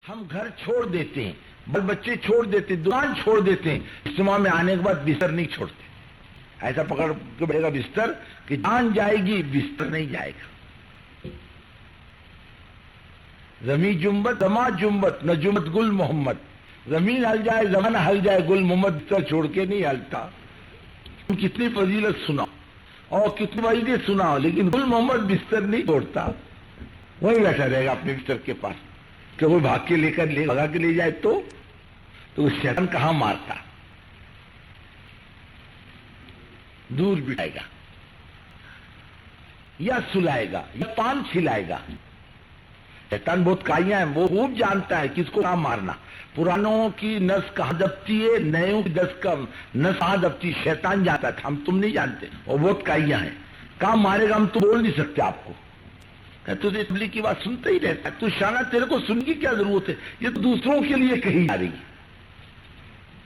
ہم گھر چھوڑ دیتے ہیں، بال بچے چھوڑ دیتے ہیں، دکان چھوڑ دیتے ہیں، اجتماع میں آنے کے بعد بستر نہیں چھوڑتے. ایسا پکڑ کے بیٹھے گا بستر کہ جان جائے گی بستر نہیں جائے گا. زمین جنبت زما جنبت نہ جنبت گل محمد. زمین ہل جائے زمانہ ہل جائے گل محمد بستر چھوڑ کے نہیں ہلتا. تم کتنی فضیلت سنا اور کتنی وعیدیں سنا، لیکن گل محمد بستر نہیں چھوڑتا، وہی بیٹھا رہے گا اپنے بستر کے پاس. کہ وہ بھاگ کے لے کر بھگا کے لے جائے تو وہ شیطان کہاں مارتا، دور بٹھائے گا یا سلائے گا یا پان کھلائے گا. شیطان بہت کائیاں ہیں، وہ خوب جانتا ہے کس کو کہاں مارنا. پرانوں کی نس کہاں دبتی ہے، نیوں کی نس کہاں دبتی، شیطان جانتا تھا، ہم تم نہیں جانتے. وہ بہت کائیاں ہیں، کہاں مارے گا ہم تو بول نہیں سکتے آپ کو. تو تبلیغ کی بات سنتا ہی رہتا ہے، تو شانہ تیرے کو سن کی کیا ضرورت ہے، یہ تو دوسروں کے لیے کہی جا رہی ہے.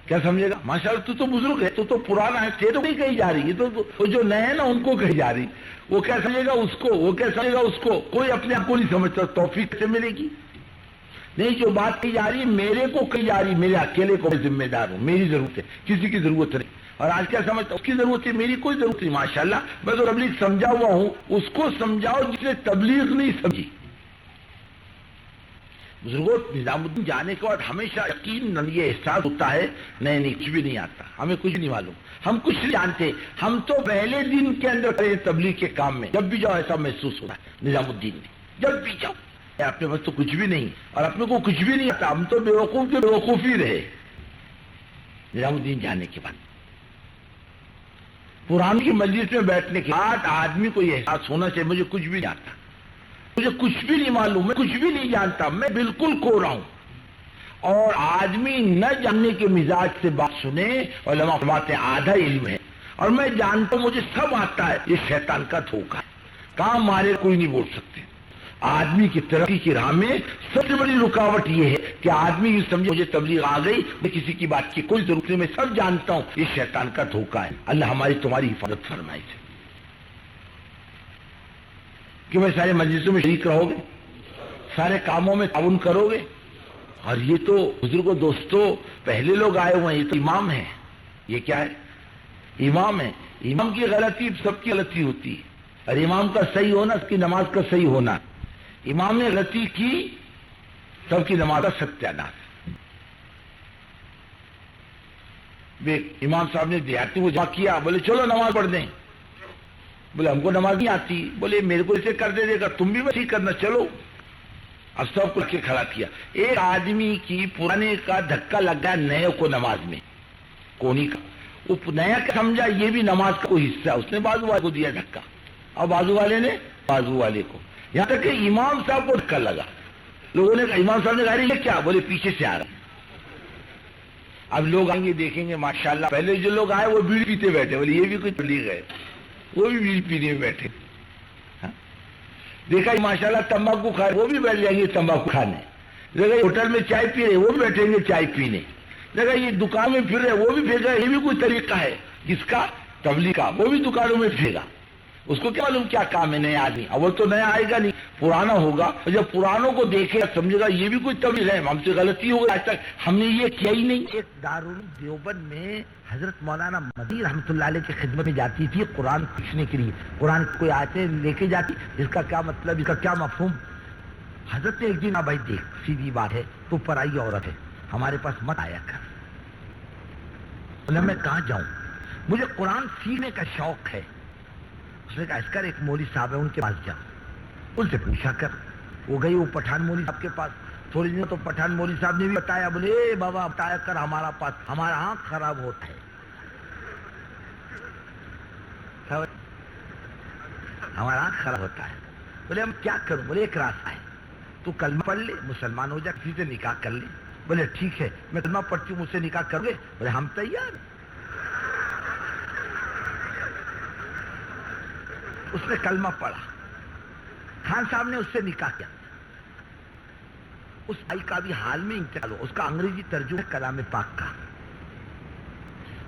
کیا سمجھے گا؟ ماشاءاللہ تو بزرگ ہے، تو پرانا ہے، تیرے کو نہیں کہی جا رہی. یہ تو جو نئے ہیں نا ان کو کہی جا رہی. وہ کیا سمجھے گا اس کو، وہ کیا سمجھے گا اس کو. کوئی اپنے آپ کو نہیں سمجھتا. توفیق سے ملے گی نہیں. جو بات کہی جا رہی ہے میرے کو کہی جا رہی، میرے اکیلے کو میں ذمہ دار ہوں، میری ضرورت ہے، کسی کی ضرورت نہیں. اور آج کیا سمجھتا اس کی ضرورت ہے، میری کوئی ضرورت نہیں. ماشاءاللہ میں تو تبلیغ سمجھا ہوا ہوں. اس کو سمجھاؤ جس نے تبلیغ نہیں سمجھی. بزرگوں نظام الدین جانے کے بعد ہمیشہ یقین یہ احساس ہوتا ہے نہیں کچھ بھی نہیں آتا، ہمیں کچھ نہیں معلوم، ہم کچھ نہیں جانتے. ہم تو پہلے دن کے اندر کرے تبلیغ کے کام میں، جب بھی جاؤ ایسا محسوس ہوتا ہے نظام الدین نے. جب بھی جاؤ اپنے پاس تو کچھ بھی نہیں اور اپنے کو کچھ بھی نہیں آتا، ہم تو بیوقوف کے بیوقوف ہی رہے. نظام الدین جانے کے بعد پرانی کی مجلس میں بیٹھنے کے بعد آدمی کو یہ احساس ہونا چاہیے مجھے کچھ بھی نہیں آتا، مجھے کچھ بھی نہیں معلوم، میں کچھ بھی نہیں جانتا، میں بالکل کوڑا ہوں. اور آدمی نہ جاننے کے مزاج سے بات سنے. علماء فرماتے ہیں آدھا علم ہے اور میں جانتا ہوں مجھے سب آتا ہے، یہ شیطان کا دھوکہ ہے. کہاں مارے کوئی نہیں بول سکتے. آدمی کی ترقی کی راہ میں سب سے بڑی رکاوٹ یہ ہے کہ آدمی یہ سمجھے مجھے تبلیغ آ گئی، میں کسی کی بات کی کوئی ضرورت نہیں، میں سب جانتا ہوں. یہ شیطان کا دھوکہ ہے. اللہ ہماری تمہاری حفاظت فرمائے سے کہ میں سارے مجلسوں میں شریک رہو گے، سارے کاموں میں تعاون کرو گے. اور یہ تو بزرگوں دوستوں پہلے لوگ آئے ہوئے ہیں، یہ تو امام ہیں. یہ کیا ہے؟ امام ہے. امام کی غلطی سب کی غلطی ہوتی ہے، اور امام کا صحیح ہونا اس کی نماز کا صحیح ہونا. امام نے غلطی کی سب کی نماز کا ستیاناش. امام صاحب نے دیہاتی کو جمع کیا، بولے چلو نماز پڑھ دیں. بولے ہم کو نماز نہیں آتی. بولے میرے کو اسے کر دے گا، تم بھی ویسے ہی کرنا، چلو. اب سب کو کے کھڑا کیا. ایک آدمی کی پرانے کا دھکا لگ گیا نئے کو نماز میں، کونی کا. وہ نیا کا سمجھا یہ بھی نماز کا کوئی حصہ، اس نے بازو والے کو دیا دھکا، اور بازو والے نے بازو والے کو. یہاں تک کہ امام صاحب کو دھکا لگا. لوگوں نے کہا امام صاحب نے کہا یہ کیا؟ بولے پیچھے سے آ رہا. اب لوگ آئیں گے دیکھیں گے ماشاءاللہ پہلے جو لوگ آئے وہ بیڑی پیتے بیٹھے. بولے یہ بھی کوئی تبلیغ ہے، وہ بھی بیڑی پینے میں بیٹھے. دیکھا ماشاءاللہ تمباکو کھائے وہ بھی بیٹھ جائیں گے تمباکو کھانے. دیکھا ہوٹل میں چائے پی رہے وہ بھی بیٹھیں گے چائے پینے. دیکھا یہ دکان میں پھر رہے وہ بھی پھر رہے. یہ بھی کوئی طریقہ ہے جس کا تبلیغ کا، وہ بھی دکانوں میں پھیرا. اس کو کیا معلوم کیا کام ہے نئے آدمی. اب وہ تو نیا آئے گا نہیں، پرانا ہوگا. اور جب پرانوں کو دیکھے سمجھے گا یہ بھی کوئی تبلیغ ہے، ہم سے غلطی ہوگی، آج تک ہم نے یہ کیا ہی نہیں. ایک دارالعلوم دیوبند میں حضرت مولانا مدنی رحمۃ اللہ علیہ کی خدمت میں جاتی تھی قرآن پوچھنے کے لیے. قرآن کوئی آیتیں لے کے جاتی، اس کا کیا مطلب، اس کا کیا مفہوم. حضرت نے ایک دن بھائی دیکھ سیدھی بات ہے، تو پرائی عورت ہے، ہمارے پاس مت آیا کر. میں کہاں جاؤں، مجھے قرآن سیکھنے کا شوق ہے. اس نے کہا اس کر ایک مولوی صاحب ہے ان کے پاس جا، ان سے پوچھا کر. وہ گئی وہ پٹھان مولوی صاحب کے پاس. تھوڑی دن تو پٹھان مولوی صاحب نے بھی بتایا، بولے اے بابا بتایا کر، ہمارا پاس ہمارا آنکھ خراب ہوتا ہے، ہمارا آنکھ خراب ہوتا ہے. بولے ہم کیا کروں؟ بولے ایک راستہ ہے، تو کلمہ پڑھ لے، مسلمان ہو جا، کسی سے نکاح کر لے. بولے ٹھیک ہے میں کلمہ پڑھتی ہوں، مجھ سے نکاح کرو گے؟ بولے ہم تیار. اس نے کلمہ پڑھا، خان صاحب نے اس سے نکاح کیا. اس بھائی کا بھی حال میں انتقال ہوا. اس کا انگریزی ترجمہ کلام پاک کا.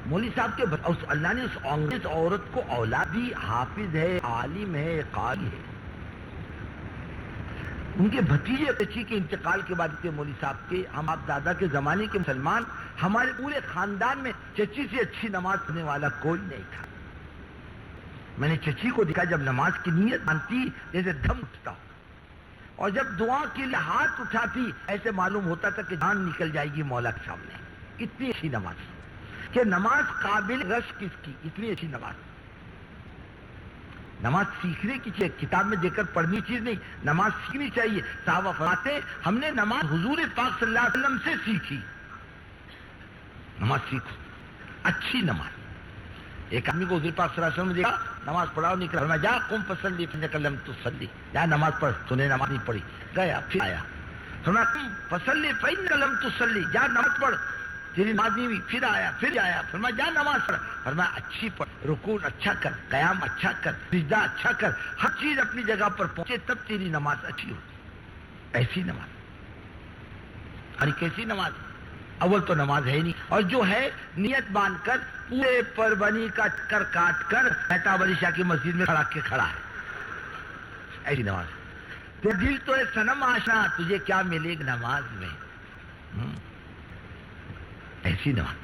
مولوی صاحب کے اللہ نے اس انگریز عورت کو اولاد دی، حافظ ہے، عالم ہے، قاری ہے. ان کے بھتیجے چچی کے انتقال کے بعد کے مولوی صاحب کے ہم آپ دادا کے زمانے کے مسلمان ہمارے پورے خاندان میں چچی سے اچھی نماز پڑھنے والا کوئی نہیں تھا. میں نے چچی کو دیکھا جب نماز کی نیت مانتی جیسے دم اٹھتا, اور جب دعا کے لیے ہاتھ اٹھاتی ایسے معلوم ہوتا تھا کہ جان نکل جائے گی مولا کے سامنے. اتنی اچھی نماز کہ نماز قابل رشک کس کی, اتنی اچھی نماز. نماز سیکھنے کی چیز, کتاب میں دیکھ کر پڑھنی چیز نہیں, نماز سیکھنی چاہیے. صحابہ فرماتے ہم نے نماز حضور پاک صلی اللہ علیہ وسلم سے سیکھی. نماز سیکھو, اچھی نماز. ایک آدمی کو حضور پاک صلی اللہ علیہ وسلم نے دیکھا نماز پڑھاؤ نکلا, فرمایا جا قم فصلی فانک لم تصلی, جا نماز پڑھ, تو نے نماز نہیں پڑھی. گیا پھر آیا, فرمایا قم فصلی فانک لم تصلی, جا نماز پڑھ, تیری نماز نہیں ہوئی. پھر آیا فرمایا جا نماز پڑھ, فرمایا اچھی پڑھ, رکوع اچھا کر, قیام اچھا کر, سجدہ اچھا کر, ہر چیز اپنی جگہ پر پہنچے تب تیری نماز اچھی ہو. ایسی نماز, ارے کیسی نماز. اول تو نماز ہے ہی نہیں, اور جو ہے نیت باندھ کر پورے پربنی کا چکر کاٹ کر مہتاب علی شاہ کی مسجد میں کھڑا ہے. ایسی نماز. دل تو ہے صنم آشنا, تجھے کیا ملے گا نماز میں. ایسی نماز,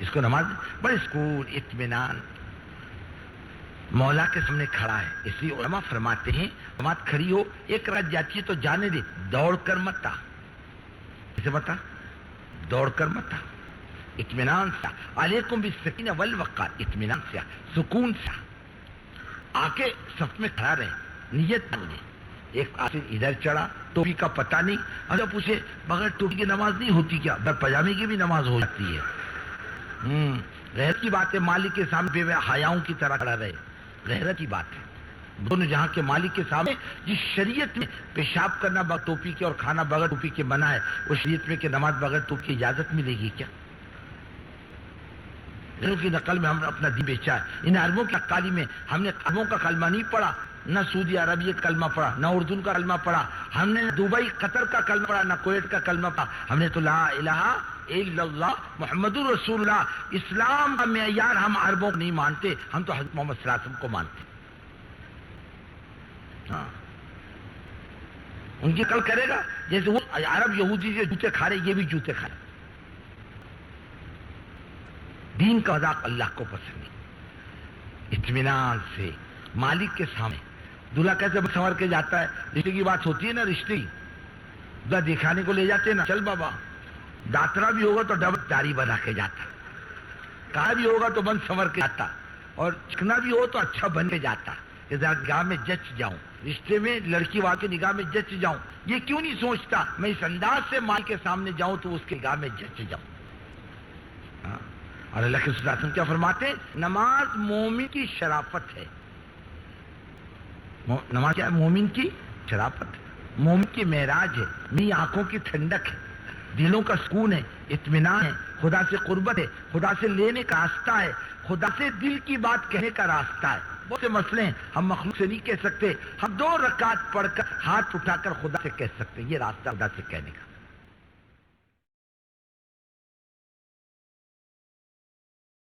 اس کو نماز بڑے سکون اطمینان مولا کے سامنے کھڑا ہے. اس لیے علماء فرماتے ہیں نماز کھڑی ہو ایک رات جاتی ہے تو جانے دے, دوڑ کر مت آ. کیسے بتا, دوڑ کر مت آ, اطمینان سے. علیکم بالسکینہ والوقار, اطمینان سے, سکون سے آ کے صف میں کھڑا رہے, نیت بن گئی. ایک آدمی ادھر چڑھا, ٹوپی کا پتہ نہیں, اگر پوچھے بغیر ٹوپی کی نماز نہیں ہوتی کیا؟ بغیر پاجامے کی بھی نماز ہو جاتی ہے. غیرت کی بات ہے, مالک کے سامنے بے حیاؤں کی طرح کھڑا رہے, غیرت کی بات ہے. دونوں جہاں کے مالک کے سامنے جس شریعت میں پیشاب کرنا بغیر ٹوپی کے اور کھانا بغیر ٹوپی کے منع ہے, اس شریعت میں کہ نماز بغیر ٹوپی کی اجازت ملے گی کیا؟ غیروں کی نقل میں ہم نے اپنا دین بیچا ہے. ان عربوں کی عقالی میں ہم نے عربوں کا کلمہ نہیں پڑھا, نہ سعودی عربیہ کا کلمہ پڑھا, نہ اردو کا کلمہ پڑھا, ہم نے دبئی قطر کا کلمہ پڑھا, نہ کویت کا کلمہ پڑھا. ہم نے تو لا الہ الا اللہ محمد رسول اللہ. اسلام کا معیار ہم عربوں کو نہیں مانتے, ہم تو حضرت محمد صلی اللہ علیہ وسلم کو مانتے. ہاں, ان کی عقل کرے گا جیسے وہ عرب یہودی سے جوتے کھا رہے, یہ بھی جوتے کھا رہے. دین کا مذاق اللہ کو پسند ہے. اطمینان سے مالک کے سامنے دلہا کیسے سنور کے جاتا ہے. رشتے کی بات ہوتی ہے نا, رشتے دلہا دکھانے کو لے جاتے ہیں نا, چل بابا, داترا بھی ہوگا تو ڈبل داڑھی بنا کے جاتا, کہا بھی ہوگا تو بند سنور کے جاتا, اور چکنا بھی ہو تو اچھا بن کے جاتا کہ نگاہ میں جچ جاؤں, رشتے میں لڑکی والے کی نگاہ میں جچ جاؤں. یہ کیوں نہیں سوچتا میں اس انداز سے مال کے سامنے جاؤں تو اس کی نگاہ میں جچ جاؤں. اور اللہ کے رسول کیا فرماتے ہیں, نماز مومن کی شرافت ہے. نماز کیا ہے؟ مومن کی شرافت ہے, مومن کی معراج ہے, میری آنکھوں کی ٹھنڈک ہے, دلوں کا سکون ہے, اطمینان ہے, خدا سے قربت ہے, خدا سے لینے کا راستہ ہے, خدا سے دل کی بات کہنے کا راستہ ہے. بہت سے مسئلے ہیں ہم مخلوق سے نہیں کہہ سکتے, ہم 2 رکعت پڑھ کر ہاتھ اٹھا کر خدا سے کہہ سکتے ہیں. یہ راستہ خدا سے کہنے کا.